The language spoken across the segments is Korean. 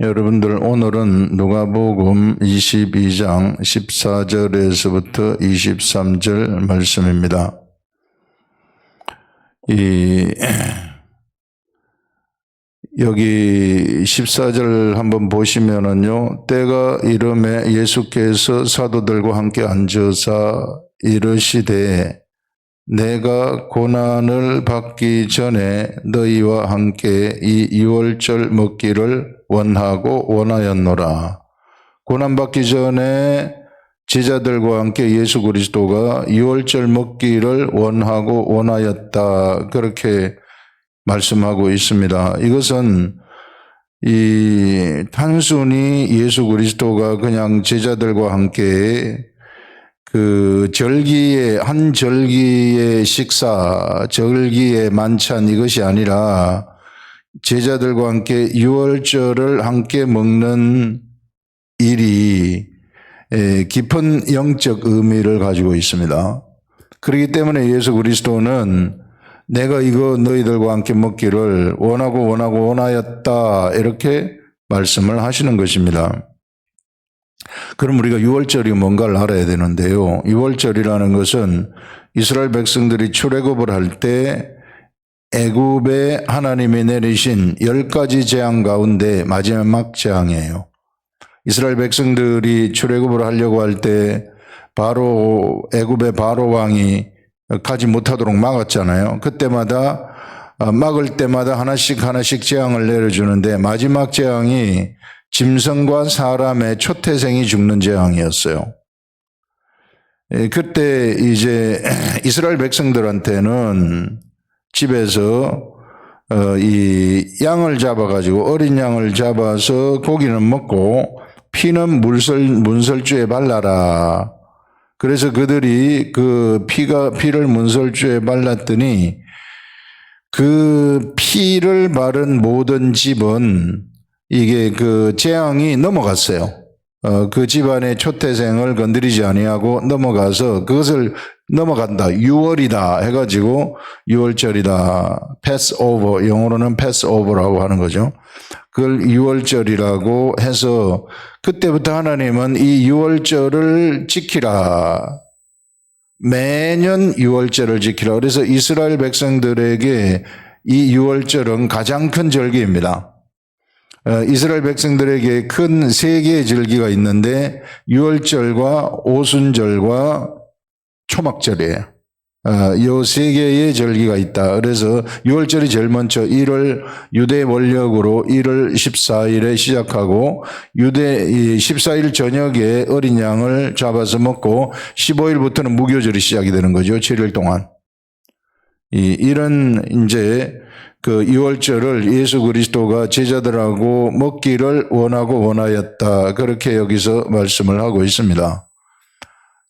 여러분들 오늘은 누가복음 22장 14절에서부터 23절 말씀입니다. 여기 14절 한번 보시면은요, 때가 이름에 예수께서 사도들과 함께 앉으사 이르시되 내가 고난을 받기 전에 너희와 함께 이 유월절 먹기를 원하고 원하였노라. 고난받기 전에 제자들과 함께 예수 그리스도가 유월절 먹기를 원하고 원하였다. 그렇게 말씀하고 있습니다. 이것은 단순히 예수 그리스도가 그냥 제자들과 함께 한 절기의 식사, 절기의 만찬 이것이 아니라 제자들과 함께 유월절을 함께 먹는 일이 깊은 영적 의미를 가지고 있습니다. 그렇기 때문에 예수 그리스도는 내가 이거 너희들과 함께 먹기를 원하고 원하였다 이렇게 말씀을 하시는 것입니다. 그럼 우리가 유월절이 뭔가를 알아야 되는데요. 유월절이라는 것은 이스라엘 백성들이 출애굽을 할 때 애굽에 하나님이 내리신 10가지 재앙 가운데 마지막 재앙이에요. 이스라엘 백성들이 출애굽을 하려고 할 때 애굽의 바로 왕이 가지 못하도록 막았잖아요. 그때마다 막을 때마다 하나씩 재앙을 내려주는데 마지막 재앙이 짐승과 사람의 초태생이 죽는 재앙이었어요. 그때 이제 이스라엘 백성들한테는 집에서 이 양을 잡아가지고 어린 양을 잡아서 고기는 먹고 피는 문설주에 발라라. 그래서 그들이 피를 문설주에 발랐더니 그 피를 바른 모든 집은 이게 재앙이 넘어갔어요. 그 집안의 초태생을 건드리지 아니하고 넘어가서 그것을 넘어간다. 유월이다 해가지고 유월절이다. 패스오버, 영어로는 패스오버라고 하는 거죠. 그걸 유월절이라고 해서 그때부터 하나님은 이 유월절을 지키라. 매년 유월절을 지키라. 그래서 이스라엘 백성들에게 이 유월절은 가장 큰 절기입니다. 이스라엘 백성들에게 큰 3개의 절기가 있는데 유월절과 오순절과 초막절이에요. 이 3개의 절기가 있다. 그래서 유월절이 제일 먼저 1월 유대 원력으로 1월 14일에 시작하고 14일 저녁에 어린 양을 잡아서 먹고 15일부터는 무교절이 시작이 되는 거죠. 7일 동안. 이런 이제 유월절을 예수 그리스도가 제자들하고 먹기를 원하고 원하였다. 그렇게 여기서 말씀을 하고 있습니다.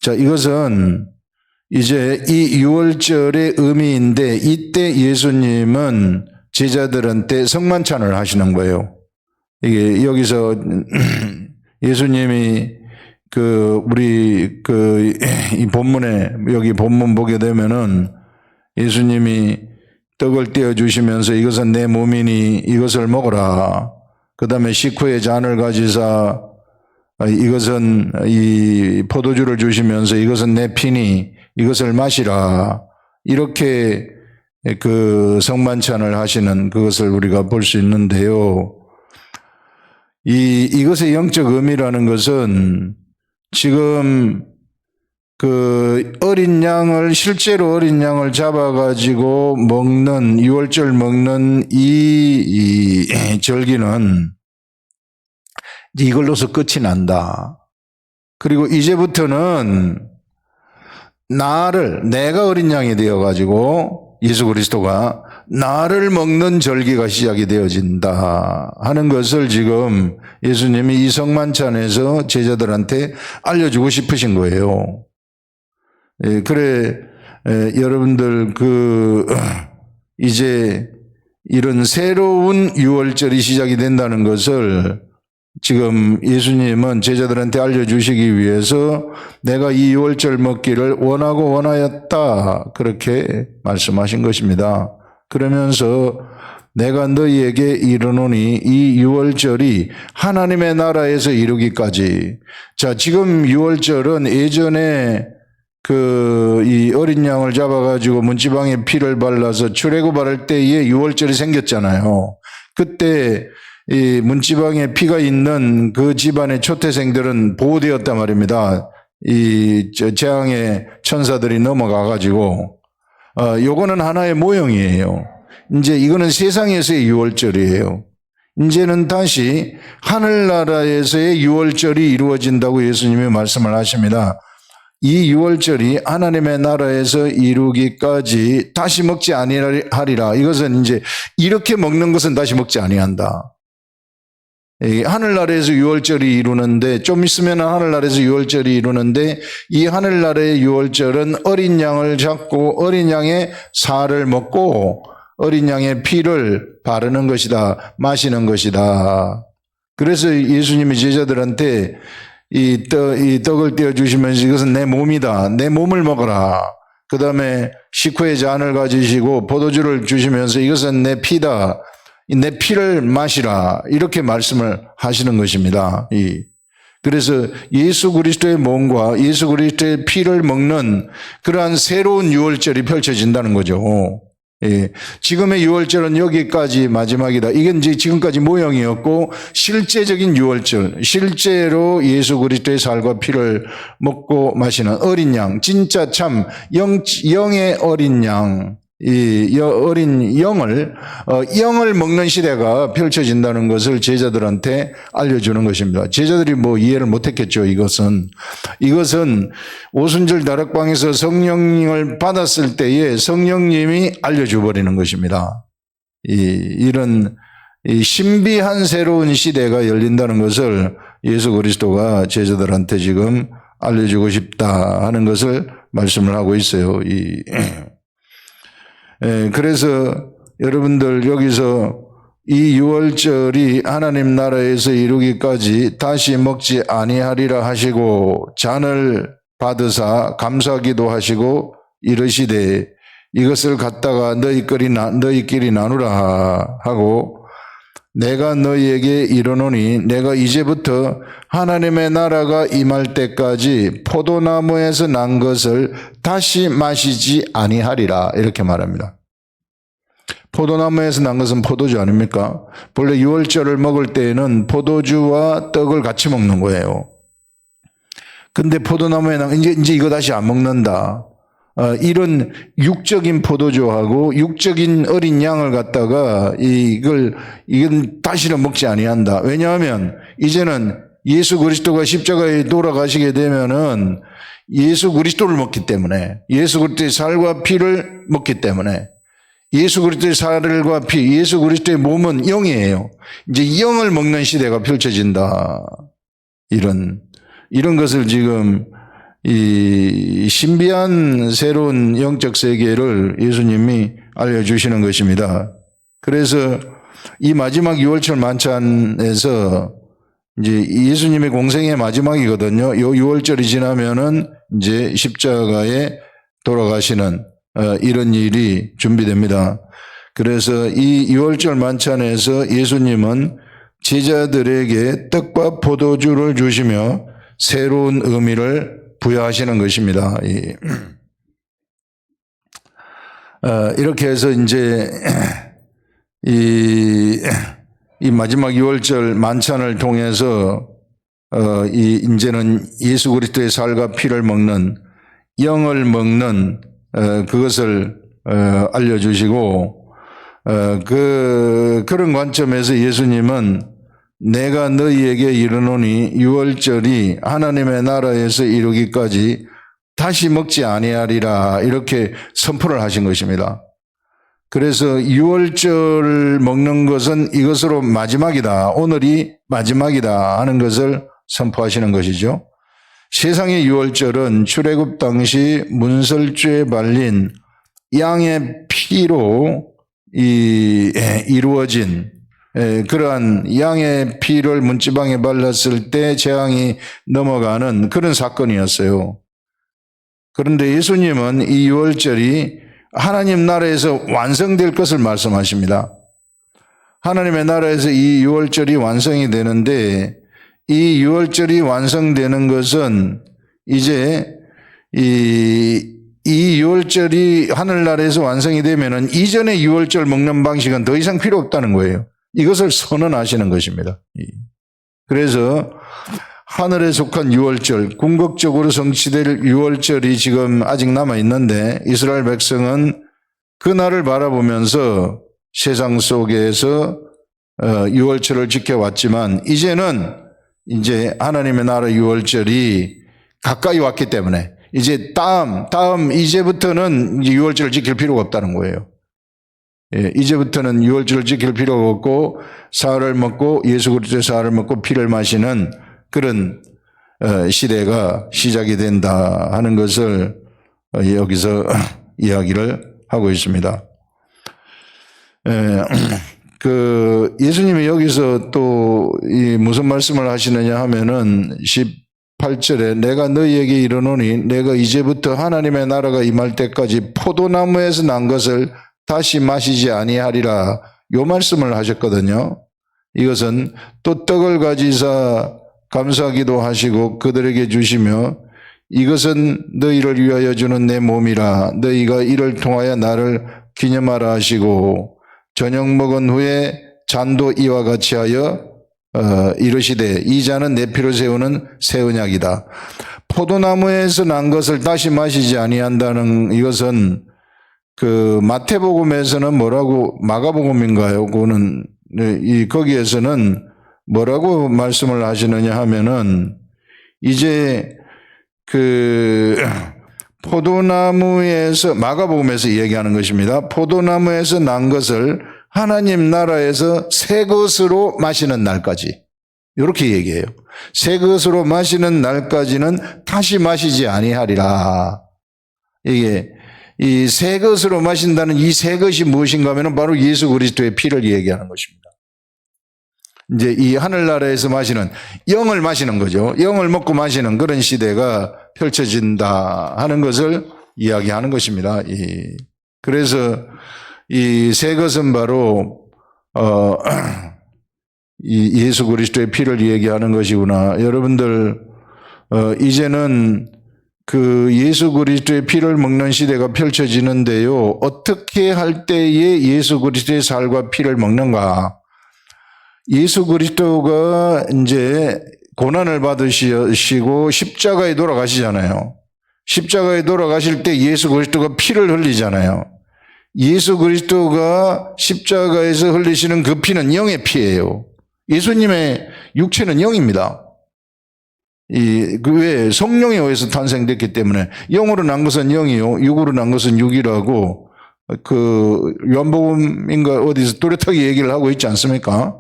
자, 이것은 이제 이 유월절의 의미인데 이때 예수님은 제자들한테 성만찬을 하시는 거예요. 이게 여기서 예수님이 이 본문에 여기 본문 보게 되면은 예수님이 떡을 떼어주시면서 이것은 내 몸이니 이것을 먹어라. 그 다음에 식후에 잔을 가지사 이것은 이 포도주를 주시면서 이것은 내 피니 이것을 마시라. 이렇게 성만찬을 하시는 그것을 우리가 볼 수 있는데요. 이것의 영적 의미라는 것은 지금 실제로 어린 양을 잡아가지고 유월절 먹는 이 절기는 이걸로서 끝이 난다. 그리고 이제부터는 내가 어린 양이 되어가지고 예수 그리스도가 나를 먹는 절기가 시작이 되어진다 하는 것을 지금 예수님이 이 성만찬에서 제자들한테 알려주고 싶으신 거예요. 그래, 여러분들, 이제 이런 새로운 유월절이 시작이 된다는 것을 지금 예수님은 제자들한테 알려주시기 위해서 내가 이 유월절 먹기를 원하고 원하였다. 그렇게 말씀하신 것입니다. 그러면서 내가 너희에게 이르노니 이 유월절이 하나님의 나라에서 이루기까지. 자, 지금 유월절은 예전에 이 어린 양을 잡아가지고 문지방에 피를 발라서 출애굽할 때에 유월절이 생겼잖아요. 그때 이 문지방에 피가 있는 그 집안의 초태생들은 보호되었단 말입니다. 이 재앙의 천사들이 넘어가가지고 요거는 하나의 모형이에요. 이제 이거는 세상에서의 유월절이에요. 이제는 다시 하늘나라에서의 유월절이 이루어진다고 예수님이 말씀을 하십니다. 이 유월절이 하나님의 나라에서 이루기까지 다시 먹지 아니하리라. 이것은 이제 이렇게 먹는 것은 다시 먹지 아니한다. 하늘나라에서 유월절이 이루는데 좀 있으면 하늘나라에서 유월절이 이루는데 이 하늘나라의 유월절은 어린 양을 잡고 어린 양의 살을 먹고 어린 양의 피를 바르는 것이다. 마시는 것이다. 그래서 예수님이 제자들한테 이 떡을 떼어주시면서 이것은 내 몸이다. 내 몸을 먹어라. 그 다음에 식후에 잔을 가지시고 포도주를 주시면서 이것은 내 피다. 내 피를 마시라. 이렇게 말씀을 하시는 것입니다. 그래서 예수 그리스도의 몸과 예수 그리스도의 피를 먹는 그러한 새로운 유월절이 펼쳐진다는 거죠. 지금의 유월절은 여기까지 마지막이다. 이건 이제 지금까지 모형이었고 실제적인 유월절, 실제로 예수 그리스도의 살과 피를 먹고 마시는 어린 양, 진짜 참 영의 어린 양, 이 어린 영을 먹는 시대가 펼쳐진다는 것을 제자들한테 알려주는 것입니다. 제자들이 뭐 이해를 못했겠죠. 이것은 오순절 다락방에서 성령을 받았을 때에 성령님이 알려줘 버리는 것입니다. 이런 신비한 새로운 시대가 열린다는 것을 예수 그리스도가 제자들한테 지금 알려주고 싶다 하는 것을 말씀을 하고 있어요. 그래서 여러분들 여기서 이 유월절이 하나님 나라에서 이루기까지 다시 먹지 아니하리라 하시고 잔을 받으사 감사기도 하시고 이르시되 이것을 갖다가 너희끼리 나누라 하고 내가 너희에게 이르노니 내가 이제부터 하나님의 나라가 임할 때까지 포도나무에서 난 것을 다시 마시지 아니하리라 이렇게 말합니다. 포도나무에서 난 것은 포도주 아닙니까? 본래 유월절을 먹을 때에는 포도주와 떡을 같이 먹는 거예요. 근데 포도나무에 난 이제 이거 다시 안 먹는다. 이런 육적인 포도주하고 육적인 어린 양을 갖다가 이건 다시는 먹지 아니한다. 왜냐하면 이제는 예수 그리스도가 십자가에 돌아가시게 되면은 예수 그리스도를 먹기 때문에 예수 그리스도의 살과 피를 먹기 때문에 예수 그리스도의 살과 피, 예수 그리스도의 몸은 영이에요. 이제 영을 먹는 시대가 펼쳐진다. 이런 것을 지금 이 신비한 새로운 영적 세계를 예수님이 알려주시는 것입니다. 그래서 이 마지막 유월절 만찬에서 이제 예수님의 공생의 마지막이거든요. 요 유월절이 지나면은 이제 십자가에 돌아가시는 이런 일이 준비됩니다. 그래서 이 유월절 만찬에서 예수님은 제자들에게 떡과 포도주를 주시며 새로운 의미를 부여하시는 것입니다. 이렇게 해서 이제 이 마지막 유월절 만찬을 통해서 이제는 예수 그리스도의 살과 피를 먹는 영을 먹는 그것을 알려주시고 그런 관점에서 예수님은 내가 너희에게 이르노니 유월절이 하나님의 나라에서 이루기까지 다시 먹지 아니하리라 이렇게 선포를 하신 것입니다. 그래서 유월절 먹는 것은 이것으로 마지막이다. 오늘이 마지막이다 하는 것을 선포하시는 것이죠. 세상의 유월절은 출애굽 당시 문설주에 발린 양의 피로 이루어진 그러한 양의 피를 문지방에 발랐을 때 재앙이 넘어가는 그런 사건이었어요. 그런데 예수님은 이 유월절이 하나님 나라에서 완성될 것을 말씀하십니다. 하나님의 나라에서 이 유월절이 완성이 되는데, 이 유월절이 완성되는 것은 이제 이 유월절이 하늘나라에서 완성이 되면은 이전의 유월절 먹는 방식은 더 이상 필요 없다는 거예요. 이것을 선언하시는 것입니다. 그래서 하늘에 속한 유월절, 궁극적으로 성취될 유월절이 지금 아직 남아 있는데, 이스라엘 백성은 그 날을 바라보면서 세상 속에서 유월절을 지켜왔지만, 이제는 이제 하나님의 나라 유월절이 가까이 왔기 때문에 이제 이제부터는 유월절을 지킬 필요가 없다는 거예요. 이제부터는 유월절을 지킬 필요가 없고, 사흘을 먹고 예수 그리스도의 사흘을 먹고 피를 마시는 그런 시대가 시작이 된다 하는 것을 여기서 이야기를 하고 있습니다. 예수님이 여기서 또 무슨 말씀을 하시느냐 하면은 18절에 내가 너희에게 이르노니 내가 이제부터 하나님의 나라가 임할 때까지 포도나무에서 난 것을 다시 마시지 아니하리라, 요 말씀을 하셨거든요. 이것은 또 떡을 가지사 감사기도 하시고 그들에게 주시며 이것은 너희를 위하여 주는 내 몸이라, 너희가 이를 통하여 나를 기념하라 하시고, 저녁 먹은 후에 잔도 이와 같이 하여 이르시되 이 잔은 내 피로 세우는 새 언약이다. 포도나무에서 난 것을 다시 마시지 아니한다는 이것은 마태복음에서는 뭐라고, 마가복음인가요? 그거는 거기에서는 뭐라고 말씀을 하시느냐 하면은 이제 포도나무에서, 마가복음에서 이야기하는 것입니다. 포도나무에서 난 것을 하나님 나라에서 새 것으로 마시는 날까지, 이렇게 얘기해요. 새 것으로 마시는 날까지는 다시 마시지 아니하리라. 이게 이 새 것으로 마신다는 이 새 것이 무엇인가 하면 바로 예수 그리스도의 피를 얘기하는 것입니다. 이제 이 하늘나라에서 마시는, 영을 마시는 거죠. 영을 먹고 마시는 그런 시대가 펼쳐진다 하는 것을 이야기하는 것입니다. 그래서 이 새 것은 바로 이 예수 그리스도의 피를 얘기하는 것이구나. 여러분들 이제는 예수 그리스도의 피를 먹는 시대가 펼쳐지는데요. 어떻게 할 때에 예수 그리스도의 살과 피를 먹는가? 예수 그리스도가 이제 고난을 받으시고 십자가에 돌아가시잖아요. 십자가에 돌아가실 때 예수 그리스도가 피를 흘리잖아요. 예수 그리스도가 십자가에서 흘리시는 그 피는 영의 피예요. 예수님의 육체는 영입니다. 왜? 성령에 의해서 탄생됐기 때문에. 영으로 난 것은 영이요, 육으로 난 것은 육이라고 요한복음인가 어디서 또렷하게 얘기를 하고 있지 않습니까?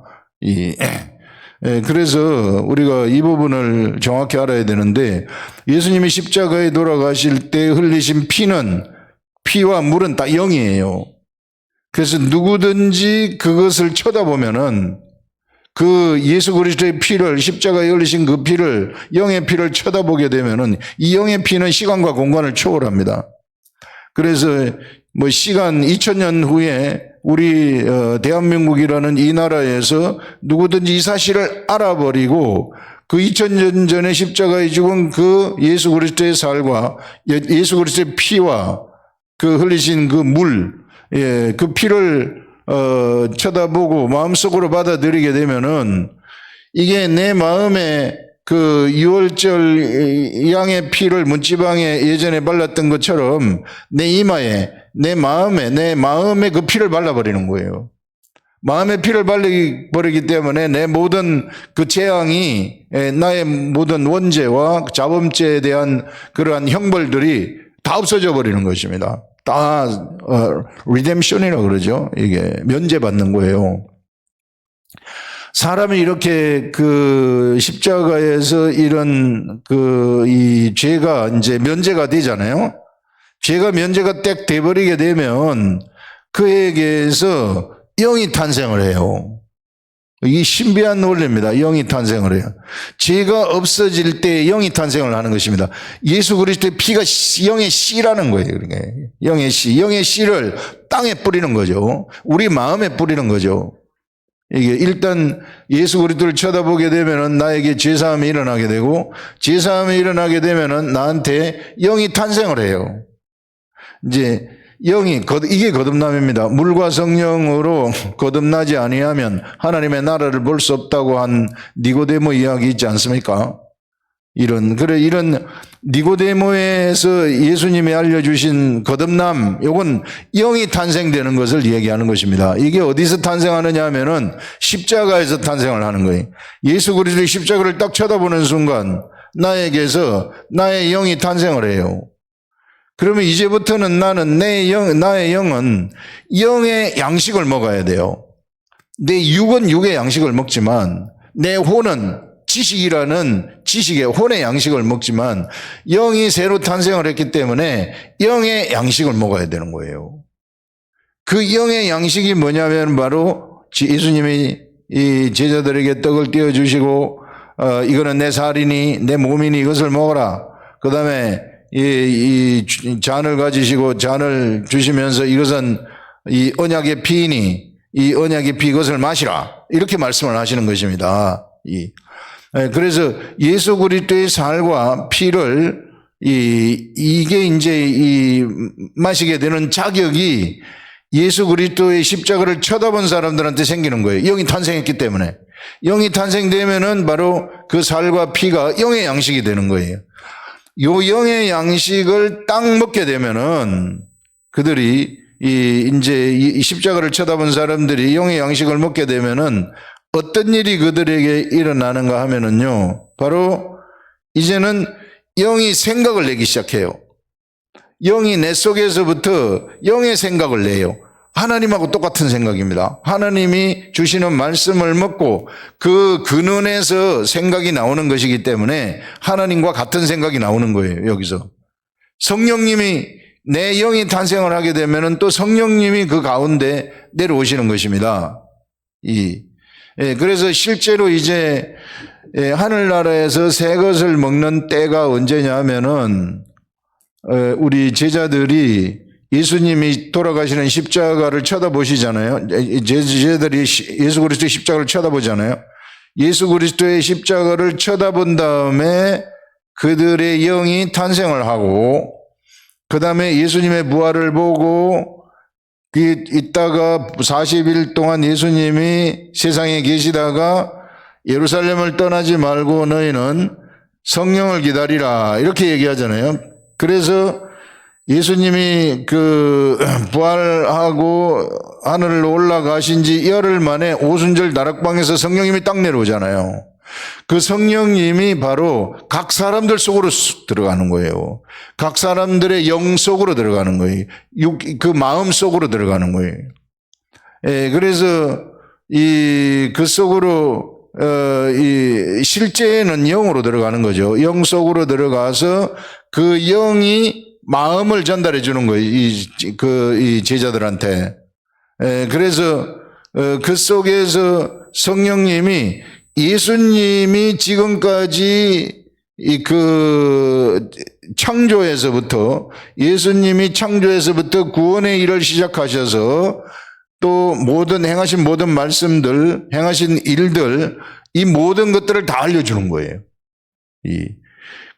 그래서 우리가 이 부분을 정확히 알아야 되는데, 예수님이 십자가에 돌아가실 때 흘리신 피와 물은 다 영이에요. 그래서 누구든지 그것을 쳐다보면은 예수 그리스도의 피를, 십자가에 흘리신 그 피를, 영의 피를 쳐다보게 되면은 이 영의 피는 시간과 공간을 초월합니다. 그래서 시간 2000년 후에 우리 대한민국이라는 이 나라에서 누구든지 이 사실을 알아버리고 그 2000년 전에 십자가에 죽은 그 예수 그리스도의 살과 예수 그리스도의 피와 흘리신 그 물, 그 피를 쳐다보고 마음속으로 받아들이게 되면은 이게 내 마음에 유월절 양의 피를 문지방에 예전에 발랐던 것처럼 내 이마에, 내 마음에 그 피를 발라버리는 거예요. 마음에 피를 발라버리기 때문에 내 모든 재앙이, 나의 모든 원죄와 자범죄에 대한 그러한 형벌들이 다 없어져 버리는 것입니다. 다 리뎀션이라고 그러죠. 이게 면제받는 거예요. 사람이 이렇게 십자가에서 이런 이 죄가 이제 면제가 되잖아요. 죄가 면제가 딱 돼버리게 되면 그에게서 영이 탄생을 해요. 이 신비한 논리입니다. 영이 탄생을 해요. 죄가 없어질 때 영이 탄생을 하는 것입니다. 예수 그리스도의 피가 영의 씨라는 거예요. 그러니까 영의 씨를 땅에 뿌리는 거죠. 우리 마음에 뿌리는 거죠. 이게 일단 예수 그리스도를 쳐다보게 되면은 나에게 죄사함이 일어나게 되고, 죄사함이 일어나게 되면은 나한테 영이 탄생을 해요. 이제 이게 거듭남입니다. 물과 성령으로 거듭나지 아니하면 하나님의 나라를 볼 수 없다고 한 니고데모 이야기 있지 않습니까? 이런 니고데모에서 예수님이 알려주신 거듭남, 요건 영이 탄생되는 것을 얘기하는 것입니다. 이게 어디서 탄생하느냐 하면은 십자가에서 탄생을 하는 거예요. 예수 그리스도의 십자가를 딱 쳐다보는 순간 나에게서 나의 영이 탄생을 해요. 그러면 이제부터는 나의 영은 영의 양식을 먹어야 돼요. 내 육은 육의 양식을 먹지만 내 혼은 지식의 혼의 양식을 먹지만 영이 새로 탄생을 했기 때문에 영의 양식을 먹어야 되는 거예요. 그 영의 양식이 뭐냐면 바로 예수님이 이 제자들에게 떡을 띄워주시고 이거는 내 살이니 내 몸이니 이것을 먹어라. 그 다음에 이 잔을 가지시고 잔을 주시면서 이것은 이 언약의 피이니 이 언약의 피 이것을 마시라. 이렇게 말씀을 하시는 것입니다. 그래서 예수 그리스도의 살과 피를 이게 이제 마시게 되는 자격이 예수 그리스도의 십자가를 쳐다본 사람들한테 생기는 거예요. 영이 탄생했기 때문에. 영이 탄생되면은 바로 그 살과 피가 영의 양식이 되는 거예요. 요 영의 양식을 딱 먹게 되면은 그들이 이제 이 십자가를 쳐다본 사람들이 영의 양식을 먹게 되면은 어떤 일이 그들에게 일어나는가 하면은요, 바로 이제는 영이 생각을 내기 시작해요. 영이 내 속에서부터 영의 생각을 내요. 하나님하고 똑같은 생각입니다. 하나님이 주시는 말씀을 먹고 그 근원에서 생각이 나오는 것이기 때문에 하나님과 같은 생각이 나오는 거예요. 여기서 성령님이 내 영이 탄생을 하게 되면은 또 성령님이 그 가운데 내려오시는 것입니다. 그래서 실제로 이제 하늘나라에서 새 것을 먹는 때가 언제냐 하면은 우리 제자들이 예수님이 돌아가시는 십자가를 쳐다보시잖아요. 제자들이 예수 그리스도의 십자가를 쳐다보잖아요. 예수 그리스도의 십자가를 쳐다본 다음에 그들의 영이 탄생을 하고 그 다음에 예수님의 부활을 보고 있다가 40일 동안 예수님이 세상에 계시다가 예루살렘을 떠나지 말고 너희는 성령을 기다리라 이렇게 얘기하잖아요. 그래서 예수님이 그 부활하고 하늘로 올라가신 지 열흘 만에 오순절 다락방에서 성령님이 딱 내려오잖아요. 그 성령님이 바로 각 사람들 속으로 들어가는 거예요. 각 사람들의 영 속으로 들어가는 거예요. 그 마음 속으로 들어가는 거예요. 그래서 그 속으로 실제는 영으로 들어가는 거죠. 영 속으로 들어가서 그 영이 마음을 전달해 주는 거예요. 이 제자들한테. 그래서 그 속에서 성령님이 예수님이 지금까지 예수님이 창조에서부터 구원의 일을 시작하셔서 또 행하신 모든 말씀들, 행하신 일들, 이 모든 것들을 다 알려주는 거예요.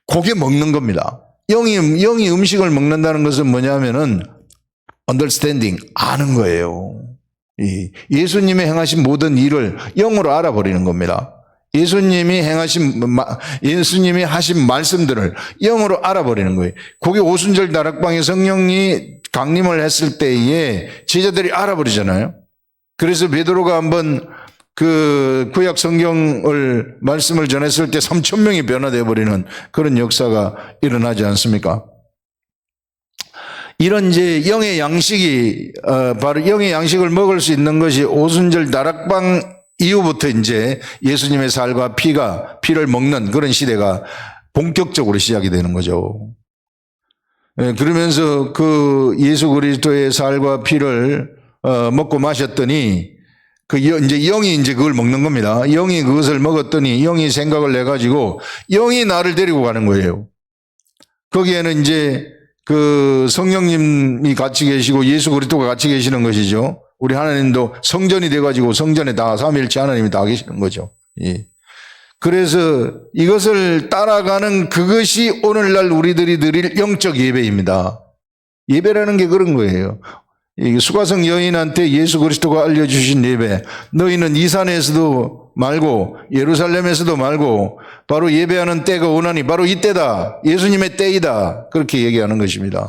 그게 먹는 겁니다. 영이 음식을 먹는다는 것은 뭐냐면은 understanding, 아는 거예요. 예수님이 행하신 모든 일을 영으로 알아버리는 겁니다. 예수님이 하신 말씀들을 영으로 알아버리는 거예요. 그게 오순절 다락방에 성령이 강림을 했을 때에 제자들이 알아버리잖아요. 그래서 베드로가 한번 그 구약 성경을 말씀을 전했을 때 3,000명이 변화되어 버리는 그런 역사가 일어나지 않습니까? 이런 이제 영의 양식이 바로 영의 양식을 먹을 수 있는 것이 오순절 다락방 이후부터 이제 예수님의 살과 피를 먹는 그런 시대가 본격적으로 시작이 되는 거죠. 그러면서 그 예수 그리스도의 살과 피를 먹고 마셨더니 이제 영이 이제 그걸 먹는 겁니다. 영이 그것을 먹었더니 영이 생각을 내 가지고 영이 나를 데리고 가는 거예요. 거기에는 이제 그 성령님이 같이 계시고 예수 그리스도가 같이 계시는 것이죠. 우리 하나님도 성전이 돼가지고 성전에 다 삼위일체 하나님이 다 계시는 거죠. 예. 그래서 이것을 따라가는 그것이 오늘날 우리들이 드릴 영적 예배입니다. 예배라는 게 그런 거예요. 수가성 여인한테 예수 그리스도가 알려주신 예배, 너희는 이 산에서도 말고 예루살렘에서도 말고 바로 예배하는 때가 오나니 바로 이때다, 예수님의 때이다, 그렇게 얘기하는 것입니다.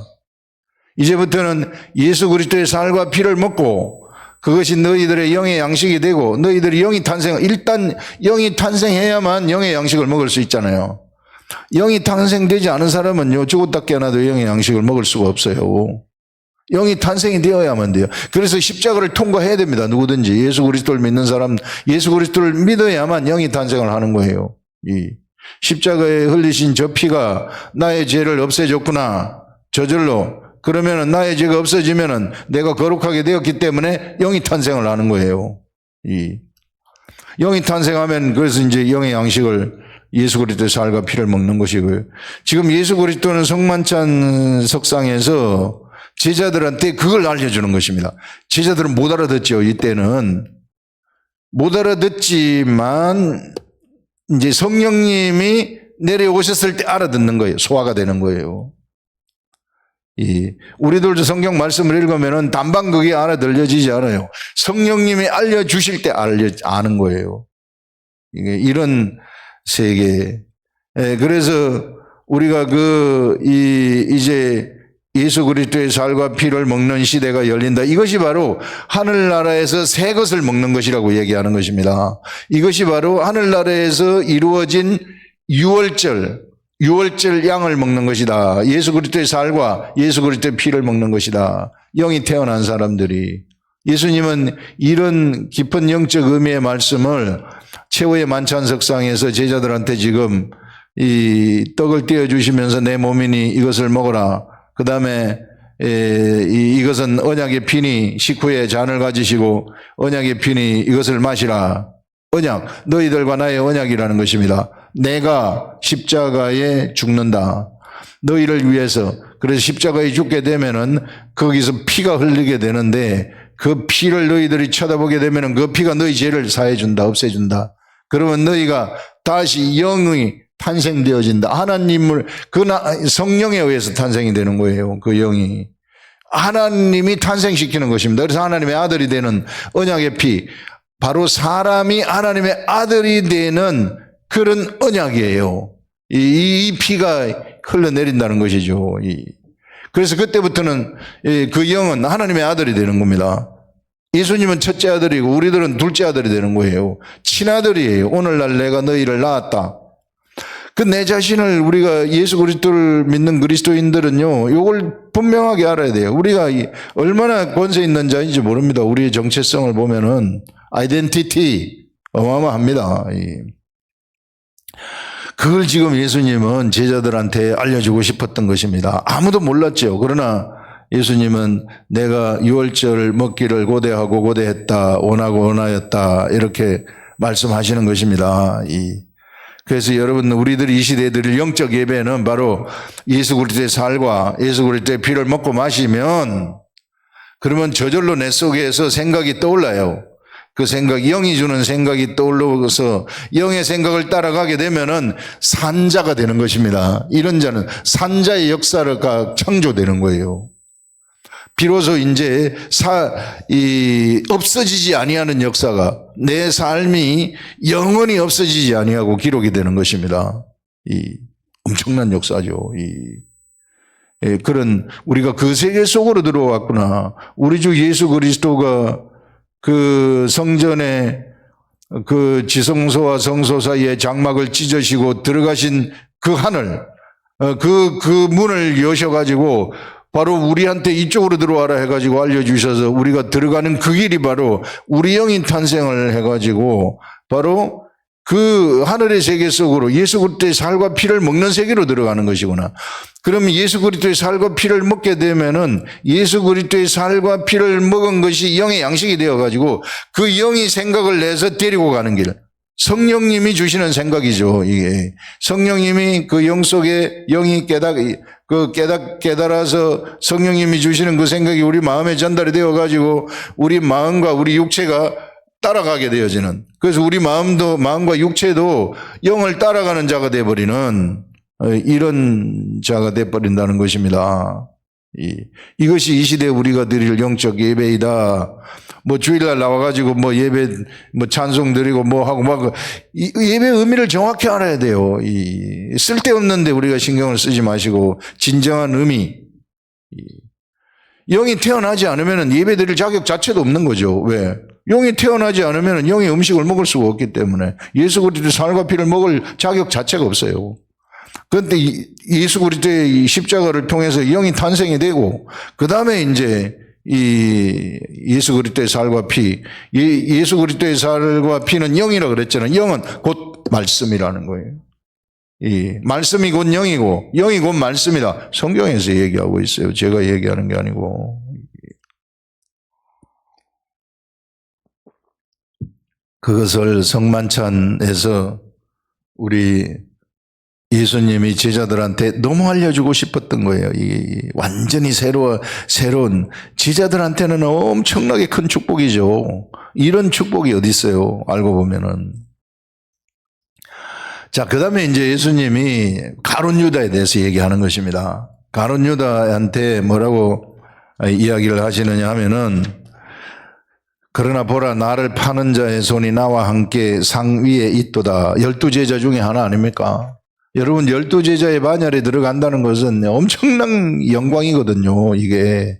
이제부터는 예수 그리스도의 살과 피를 먹고 그것이 너희들의 영의 양식이 되고, 너희들이 영이 일단 영이 탄생해야만 영의 양식을 먹을 수 있잖아요. 영이 탄생되지 않은 사람은요, 죽었다 깨어나도 영의 양식을 먹을 수가 없어요. 영이 탄생이 되어야만 돼요. 그래서 십자가를 통과해야 됩니다. 누구든지 예수 그리스도를 믿는 사람, 예수 그리스도를 믿어야만 영이 탄생을 하는 거예요. 이 십자가에 흘리신 저 피가 나의 죄를 없애줬구나, 저절로. 그러면은 나의 죄가 없어지면은 내가 거룩하게 되었기 때문에 영이 탄생을 하는 거예요. 이 영이 탄생하면 그래서 이제 영의 양식을 예수 그리스도의 살과 피를 먹는 것이고요. 지금 예수 그리스도는 성만찬 석상에서 제자들한테 그걸 알려주는 것입니다. 제자들은 못 알아듣죠. 이때는 못 알아듣지만 이제 성령님이 내려오셨을 때 알아듣는 거예요. 소화가 되는 거예요. 우리들도 성경 말씀을 읽으면은 단방 그게 알아들려지지 않아요. 성령님이 알려주실 때 아는 거예요. 이런 세계. 그래서 우리가 이제 예수 그리스도의 살과 피를 먹는 시대가 열린다. 이것이 바로 하늘나라에서 새 것을 먹는 것이라고 얘기하는 것입니다. 이것이 바로 하늘나라에서 이루어진 유월절 양을 먹는 것이다. 예수 그리스도의 살과 예수 그리스도의 피를 먹는 것이다. 영이 태어난 사람들이. 예수님은 이런 깊은 영적 의미의 말씀을 최후의 만찬석상에서 제자들한테 지금 이 떡을 떼어주시면서 내 몸이니 이것을 먹어라. 그 다음에 이것은 언약의 피니 식후에 잔을 가지시고 언약의 피니 이것을 마시라. 언약, 너희들과 나의 언약이라는 것입니다. 내가 십자가에 죽는다. 너희를 위해서. 그래서 십자가에 죽게 되면은 거기서 피가 흘리게 되는데 그 피를 너희들이 쳐다보게 되면은 그 피가 너희 죄를 사해준다, 없애준다. 그러면 너희가 다시 영이 탄생되어진다. 하나님을, 성령에 의해서 탄생이 되는 거예요. 그 영이. 하나님이 탄생시키는 것입니다. 그래서 하나님의 아들이 되는 언약의 피. 바로 사람이 하나님의 아들이 되는 그런 언약이에요. 이 피가 흘러내린다는 것이죠. 그래서 그때부터는 그 영은 하나님의 아들이 되는 겁니다. 예수님은 첫째 아들이고 우리들은 둘째 아들이 되는 거예요. 친아들이에요. 오늘날 내가 너희를 낳았다. 그 내 자신을 우리가 예수 그리스도를 믿는 그리스도인들은요, 이걸 분명하게 알아야 돼요. 우리가 얼마나 권세 있는 자인지 모릅니다. 우리의 정체성을 보면은 아이덴티티 어마어마합니다. 그걸 지금 예수님은 제자들한테 알려주고 싶었던 것입니다. 아무도 몰랐죠. 그러나 예수님은 내가 유월절 먹기를 고대하고 고대했다, 원하고 원하였다, 이렇게 말씀하시는 것입니다. 그래서 여러분, 우리들이 이 시대에 드릴 영적 예배는 바로 예수 그리스도의 살과 예수 그리스도의 피를 먹고 마시면, 그러면 저절로 내 속에서 생각이 떠올라요. 그 생각, 영이 주는 생각이 떠올라서 영의 생각을 따라가게 되면은 산자가 되는 것입니다. 이런 자는 산자의 역사가 창조되는 거예요. 비로소 이제 없어지지 아니하는 역사가, 내 삶이 영원히 없어지지 아니하고 기록이 되는 것입니다. 엄청난 역사죠. 그런, 우리가 그 세계 속으로 들어왔구나. 우리 주 예수 그리스도가 그 성전에 그 지성소와 성소 사이에 장막을 찢으시고 들어가신 그 하늘, 그 문을 여셔가지고 바로 우리한테 이쪽으로 들어와라 해가지고 알려주셔서 우리가 들어가는 그 길이 바로 우리 영인 탄생을 해가지고 바로 그 하늘의 세계 속으로 예수 그리스도의 살과 피를 먹는 세계로 들어가는 것이구나. 그러면 예수 그리스도의 살과 피를 먹게 되면은 예수 그리스도의 살과 피를 먹은 것이 영의 양식이 되어가지고 그 영이 생각을 내서 데리고 가는 길. 성령님이 주시는 생각이죠, 이게. 성령님이 그 영 속에 영이 깨달아서 성령님이 주시는 그 생각이 우리 마음에 전달이 되어가지고 우리 마음과 우리 육체가 따라가게 되어지는. 그래서 우리 마음과 육체도 영을 따라가는 자가 되어버리는 이런 자가 되어버린다는 것입니다. 이것이 이 시대에 우리가 드릴 영적 예배이다. 뭐 주일날 나와가지고 뭐 예배, 뭐 찬송 드리고 뭐 하고 막 예배 의미를 정확히 알아야 돼요. 쓸데없는데 우리가 신경을 쓰지 마시고 진정한 의미. 영이 태어나지 않으면 예배 드릴 자격 자체도 없는 거죠. 왜? 영이 태어나지 않으면 영의 음식을 먹을 수가 없기 때문에 예수 그리스도의 살과 피를 먹을 자격 자체가 없어요. 그런데 예수 그리스도의 십자가를 통해서 영이 탄생이 되고 그 다음에 이제 이 예수 그리스도의 살과 피, 예수 그리스도의 살과 피는 영이라고 그랬잖아요. 영은 곧 말씀이라는 거예요. 이 말씀이 곧 영이고 영이 곧 말씀이다. 성경에서 얘기하고 있어요. 제가 얘기하는 게 아니고. 그것을 성만찬에서 우리 예수님이 제자들한테 너무 알려주고 싶었던 거예요. 완전히 새로운 제자들한테는 엄청나게 큰 축복이죠. 이런 축복이 어디 있어요? 알고 보면은. 자, 그 다음에 이제 예수님이 가룟 유다에 대해서 얘기하는 것입니다. 가룟 유다한테 뭐라고 이야기를 하시느냐 하면은, 그러나 보라, 나를 파는 자의 손이 나와 함께 상 위에 있도다. 12제자 중에 하나 아닙니까? 여러분, 12제자의 반열에 들어간다는 것은 엄청난 영광이거든요, 이게.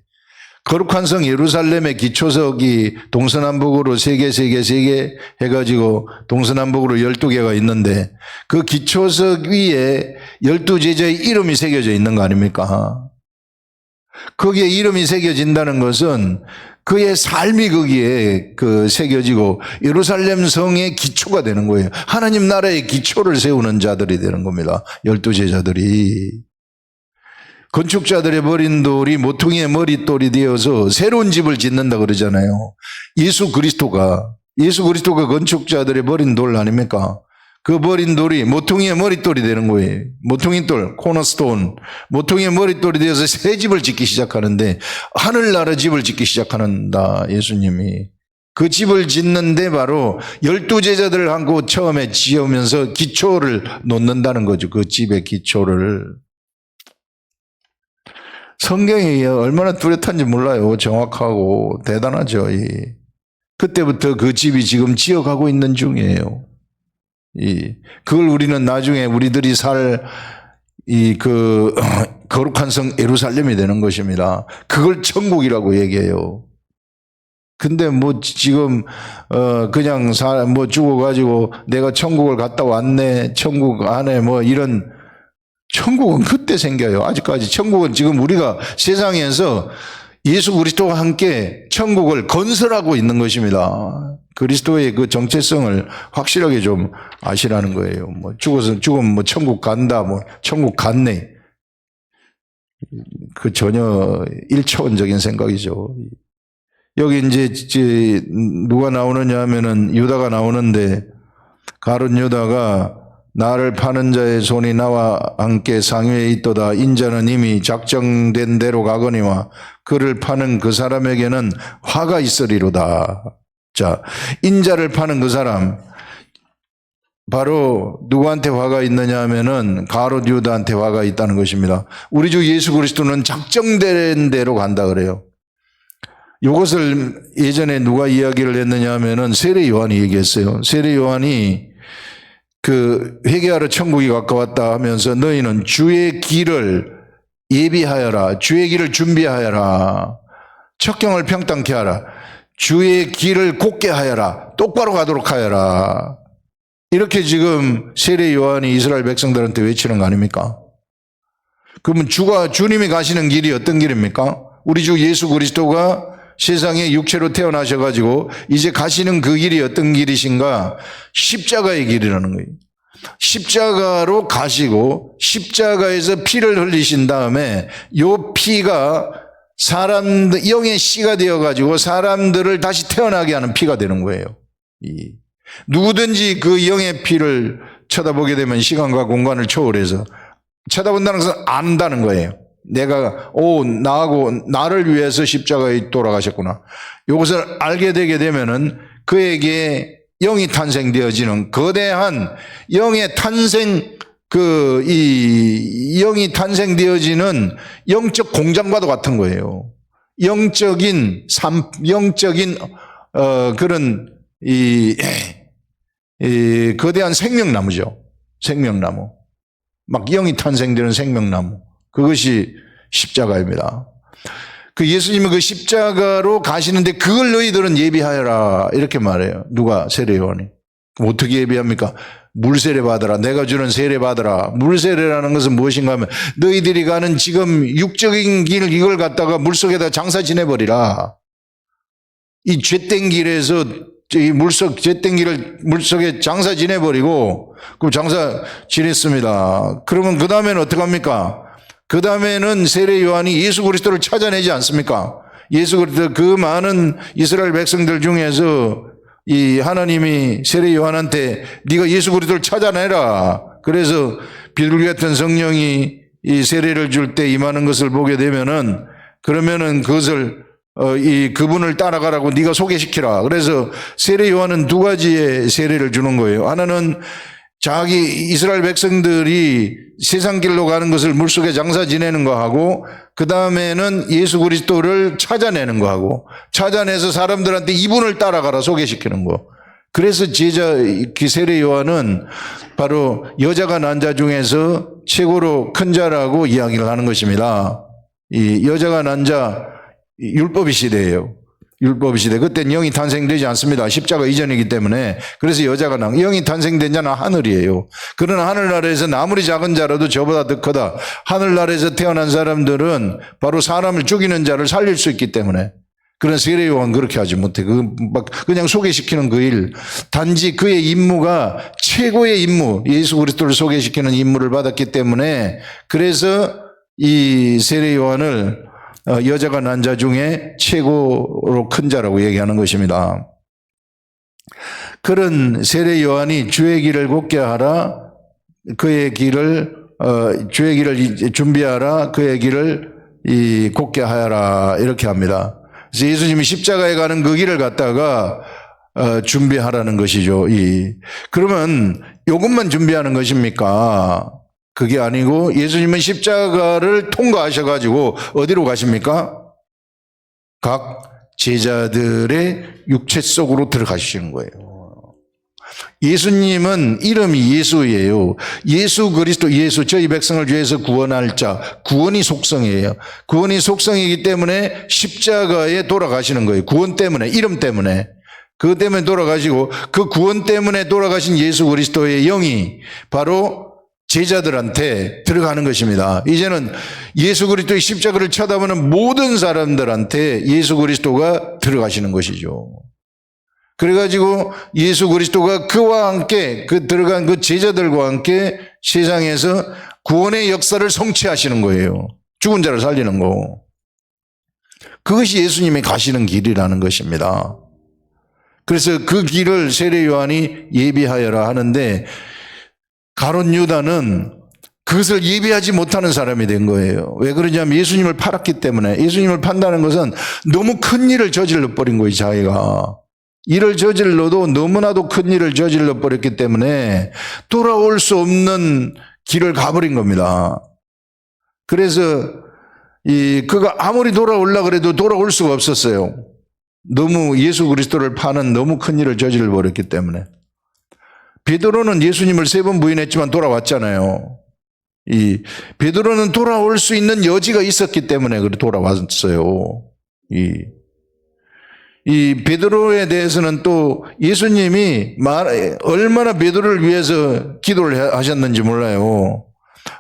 거룩한 성 예루살렘의 기초석이 동서남북으로 3개 해가지고 동서남북으로 12개가 있는데 그 기초석 위에 12제자의 이름이 새겨져 있는 거 아닙니까? 거기에 이름이 새겨진다는 것은 그의 삶이 거기에 새겨지고 예루살렘 성의 기초가 되는 거예요. 하나님 나라의 기초를 세우는 자들이 되는 겁니다. 12제자들이. 건축자들의 버린 돌이 모퉁이의 머릿돌이 되어서 새로운 집을 짓는다 그러잖아요. 예수 그리스도가 건축자들의 버린 돌 아닙니까? 그 버린 돌이 모퉁이의 머릿돌이 되는 거예요. 모퉁이돌, 코너스톤, 모퉁이의 머릿돌이 되어서 새 집을 짓기 시작하는데 하늘나라 집을 짓기 시작한다, 예수님이. 그 집을 짓는데 바로 12제자들을 한고 처음에 지으면서 기초를 놓는다는 거죠. 그 집의 기초를. 성경이 얼마나 뚜렷한지 몰라요. 정확하고 대단하죠. 그때부터 그 집이 지금 지어가고 있는 중이에요. 그걸 우리는 나중에 우리들이 거룩한 성 예루살렘이 되는 것입니다. 그걸 천국이라고 얘기해요. 근데 뭐 지금 그냥 죽어가지고 내가 천국을 갔다 왔네, 천국 안에 뭐 이런, 천국은 그때 생겨요. 아직까지. 천국은 지금 우리가 세상에서 예수 그리스도와 함께 천국을 건설하고 있는 것입니다. 그리스도의 그 정체성을 확실하게 좀 아시라는 거예요. 뭐 죽으면 뭐 천국 간다, 뭐 천국 갔네. 그 전혀 1차원적인 생각이죠. 여기 이제 누가 나오느냐 하면은 유다가 나오는데, 가룟 유다가 나를 파는 자의 손이 나와 함께 상위에 있도다. 인자는 이미 작정된 대로 가거니와 그를 파는 그 사람에게는 화가 있으리로다. 자, 인자를 파는 그 사람, 바로 누구한테 화가 있느냐 하면은 가룟 유다한테 화가 있다는 것입니다. 우리 주 예수 그리스도는 작정된 대로 간다 그래요. 이것을 예전에 누가 이야기를 했느냐 하면은 세례 요한이 얘기했어요. 세례 요한이 회개하러 천국이 가까웠다 하면서 너희는 주의 길을 예비하여라. 주의 길을 준비하여라. 척경을 평탄케 하라. 주의 길을 곧게 하여라. 똑바로 가도록 하여라. 이렇게 지금 세례 요한이 이스라엘 백성들한테 외치는 거 아닙니까? 그러면 주님이 가시는 길이 어떤 길입니까? 우리 주 예수 그리스도가 세상에 육체로 태어나셔가지고 이제 가시는 그 길이 어떤 길이신가? 십자가의 길이라는 거예요. 십자가로 가시고 십자가에서 피를 흘리신 다음에 요 피가 영의 씨가 되어가지고 사람들을 다시 태어나게 하는 피가 되는 거예요. 누구든지 그 영의 피를 쳐다보게 되면 시간과 공간을 초월해서 쳐다본다는 것은 안다는 거예요. 내가 나를 위해서 십자가에 돌아가셨구나. 이것을 알게 되게 되면은 그에게 영이 탄생되어지는 거대한 영의 탄생 이 영이 탄생되어지는 영적 공장과도 같은 거예요. 영적인 그런 이 거대한 생명나무죠. 생명나무. 막 영이 탄생되는 생명나무. 그것이 십자가입니다. 그 예수님은 그 십자가로 가시는데 그걸 너희들은 예비하여라 이렇게 말해요. 누가? 세례요한이. 그럼 어떻게 예비합니까? 물세례 받으라. 내가 주는 세례 받으라. 물세례라는 것은 무엇인가 하면 너희들이 가는 지금 육적인 길 이걸 갖다가 물속에다 장사 지내버리라. 이 죄된 길에서 이 죄된 길을 물속에 장사 지내버리고 그럼 장사 지냈습니다. 그러면 그 다음에는 어떡합니까? 그 다음에는 세례 요한이 예수 그리스도를 찾아내지 않습니까? 예수 그리스도 그 많은 이스라엘 백성들 중에서 이 하나님이 세례 요한한테 네가 예수 그리스도를 찾아내라. 그래서 비둘기 같은 성령이 이 세례를 줄 때 임하는 것을 보게 되면은 그러면은 그것을 그분을 따라가라고 네가 소개시키라. 그래서 세례 요한은 두 가지의 세례를 주는 거예요. 하나는 자기 이스라엘 백성들이 세상 길로 가는 것을 물속에 장사 지내는 거 하고 그 다음에는 예수 그리스도를 찾아내는 거 하고 찾아내서 사람들한테 이분을 따라가라 소개시키는 거. 그래서 세례 요한은 바로 여자가 난 자 중에서 최고로 큰 자라고 이야기를 하는 것입니다. 이 여자가 난 자 율법의 시대예요. 율법의 시대. 그때는 영이 탄생되지 않습니다. 십자가 이전이기 때문에. 그래서 여자가 영이 탄생된 자는 하늘이에요. 그러나 하늘나라에서 아무리 작은 자라도 저보다 더 크다. 하늘나라에서 태어난 사람들은 바로 사람을 죽이는 자를 살릴 수 있기 때문에. 그런 세례 요한 그렇게 하지 못해. 그냥 소개시키는 그 일. 단지 그의 임무가 최고의 임무, 예수 그리스도를 소개시키는 임무를 받았기 때문에 그래서 이 세례 요한을 여자가 난 자 중에 최고로 큰 자라고 얘기하는 것입니다. 그런 세례 요한이 주의 길을 곱게 하라, 주의 길을 준비하라, 그의 길을 곱게 하여라 이렇게 합니다. 그래서 예수님이 십자가에 가는 그 길을 갖다가 준비하라는 것이죠. 그러면 이것만 준비하는 것입니까? 그게 아니고 예수님은 십자가를 통과하셔가지고 어디로 가십니까? 각 제자들의 육체 속으로 들어가시는 거예요. 예수님은 이름이 예수예요. 예수 그리스도, 저희 백성을 위해서 구원할 자, 구원이 속성이에요. 구원이 속성이기 때문에 십자가에 돌아가시는 거예요. 구원 때문에, 이름 때문에. 그것 때문에 돌아가시고 그 구원 때문에 돌아가신 예수 그리스도의 영이 바로 제자들한테 들어가는 것입니다. 이제는 예수 그리스도의 십자가를 쳐다보는 모든 사람들한테 예수 그리스도가 들어가시는 것이죠. 그래가지고 예수 그리스도가 그와 함께 들어간 그 제자들과 함께 세상에서 구원의 역사를 성취하시는 거예요. 죽은 자를 살리는 거. 그것이 예수님이 가시는 길이라는 것입니다. 그래서 그 길을 세례 요한이 예비하여라 하는데 가룟 유다는 그것을 예비하지 못하는 사람이 된 거예요. 왜 그러냐면 예수님을 팔았기 때문에. 예수님을 판다는 것은 너무 큰 일을 저질러 버린 거예요, 자기가. 일을 저질러도 너무나도 큰 일을 저질러 버렸기 때문에 돌아올 수 없는 길을 가버린 겁니다. 그래서 그가 아무리 돌아오려고 그래도 돌아올 수가 없었어요. 너무 예수 그리스도를 파는 너무 큰 일을 저질러 버렸기 때문에. 베드로는 예수님을 3번 부인했지만 돌아왔잖아요. 베드로는 돌아올 수 있는 여지가 있었기 때문에 돌아왔어요. 이 베드로에 대해서는 또 예수님이 얼마나 베드로를 위해서 기도를 하셨는지 몰라요.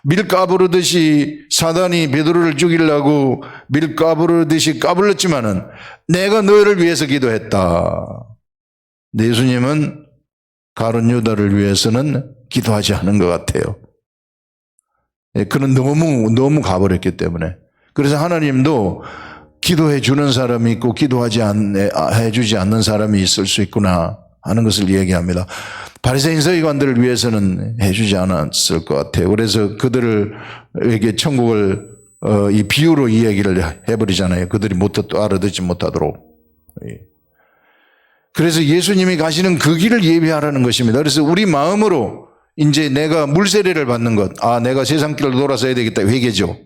밀 까부르듯이 사단이 베드로를 죽이려고 밀 까부르듯이 까불렀지만은 내가 너를 위해서 기도했다. 예수님은 가룟 유다를 위해서는 기도하지 않은 것 같아요. 그는 너무 가버렸기 때문에. 그래서 하나님도 기도해 주는 사람이 있고 기도하지 해주지 않는 사람이 있을 수 있구나 하는 것을 얘기합니다. 바리새인 서기관들을 위해서는 해주지 않았을 것 같아요. 그래서 그들에게 천국을 이 비유로 이야기를 해버리잖아요. 그들이 또 알아듣지 못하도록. 그래서 예수님이 가시는 그 길을 예비하라는 것입니다. 그래서 우리 마음으로 이제 내가 물세례를 받는 것, 내가 세상 길로 돌아서야 되겠다. 회개죠.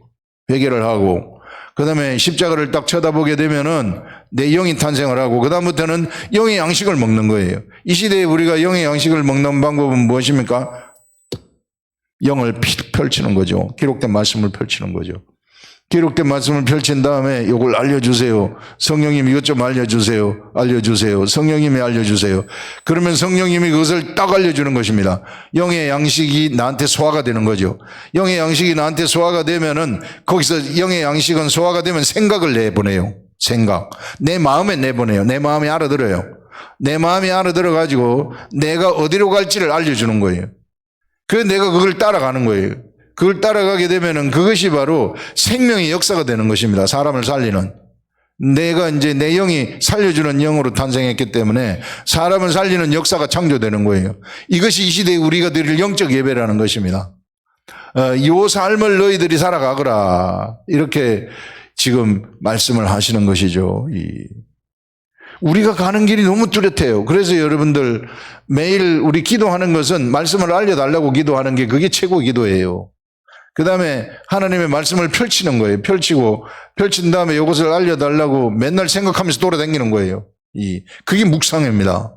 회개를 하고, 그 다음에 십자가를 딱 쳐다보게 되면은 내 영이 탄생을 하고, 그 다음부터는 영의 양식을 먹는 거예요. 이 시대에 우리가 영의 양식을 먹는 방법은 무엇입니까? 영을 펼치는 거죠. 기록된 말씀을 펼치는 거죠. 기록된 말씀을 펼친 다음에 이걸 알려주세요. 성령님 이것 좀 알려주세요. 알려주세요. 성령님이 알려주세요. 그러면 성령님이 그것을 딱 알려주는 것입니다. 영의 양식이 나한테 소화가 되는 거죠. 영의 양식이 나한테 소화가 되면은 거기서 영의 양식은 소화가 되면 생각을 내보내요. 생각. 내 마음에 내보내요. 내 마음이 알아들어요. 내 마음이 알아들어가지고 내가 어디로 갈지를 알려주는 거예요. 그래서 내가 그걸 따라가는 거예요. 그걸 따라가게 되면은 그것이 바로 생명의 역사가 되는 것입니다. 사람을 살리는. 내가 이제 내 영이 살려주는 영으로 탄생했기 때문에 사람을 살리는 역사가 창조되는 거예요. 이것이 이 시대에 우리가 드릴 영적 예배라는 것입니다. 이 삶을 너희들이 살아가거라. 이렇게 지금 말씀을 하시는 것이죠. 우리가 가는 길이 너무 뚜렷해요. 그래서 여러분들 매일 우리 기도하는 것은 말씀을 알려달라고 기도하는 게 그게 최고 기도예요. 그 다음에 하나님의 말씀을 펼치는 거예요. 펼친 다음에 이것을 알려달라고 맨날 생각하면서 돌아다니는 거예요. 그게 묵상입니다.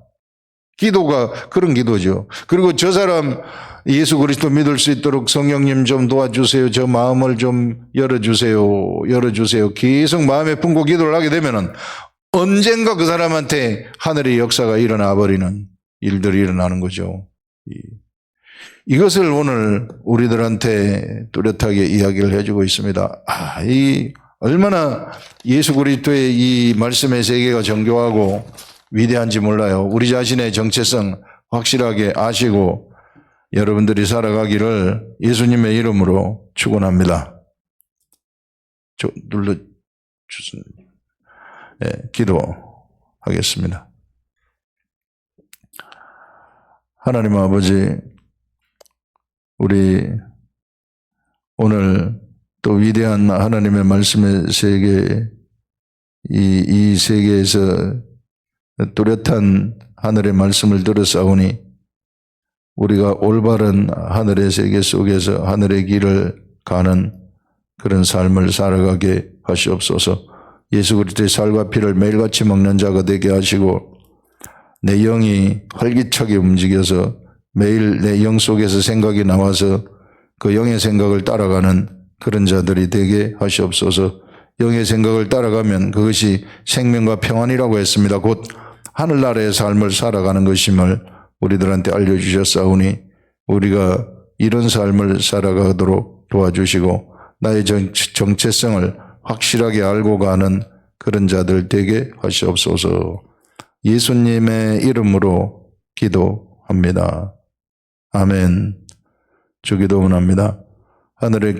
기도가 그런 기도죠. 그리고 저 사람 예수 그리스도 믿을 수 있도록 성령님 좀 도와주세요. 저 마음을 좀 열어주세요. 계속 마음에 품고 기도를 하게 되면은 언젠가 그 사람한테 하늘의 역사가 일어나 버리는 일들이 일어나는 거죠. 이것을 오늘 우리들한테 뚜렷하게 이야기를 해주고 있습니다. 얼마나 예수 그리스도의 이 말씀의 세계가 정교하고 위대한지 몰라요. 우리 자신의 정체성 확실하게 아시고 여러분들이 살아가기를 예수님의 이름으로 축원합니다. 눌러주세요. 네, 기도하겠습니다. 하나님 아버지, 우리 오늘 또 위대한 하나님의 말씀의 세계, 이 세계에서 뚜렷한 하늘의 말씀을 들었사오니 우리가 올바른 하늘의 세계 속에서 하늘의 길을 가는 그런 삶을 살아가게 하시옵소서. 예수 그리스도의 살과 피를 매일같이 먹는 자가 되게 하시고 내 영이 활기차게 움직여서 매일 내 영 속에서 생각이 나와서 그 영의 생각을 따라가는 그런 자들이 되게 하시옵소서. 영의 생각을 따라가면 그것이 생명과 평안이라고 했습니다. 곧 하늘나라의 삶을 살아가는 것임을 우리들한테 알려주셨사오니 우리가 이런 삶을 살아가도록 도와주시고 나의 정체성을 확실하게 알고 가는 그런 자들 되게 하시옵소서. 예수님의 이름으로 기도합니다. 아멘. 주기도 원합니다. 하늘의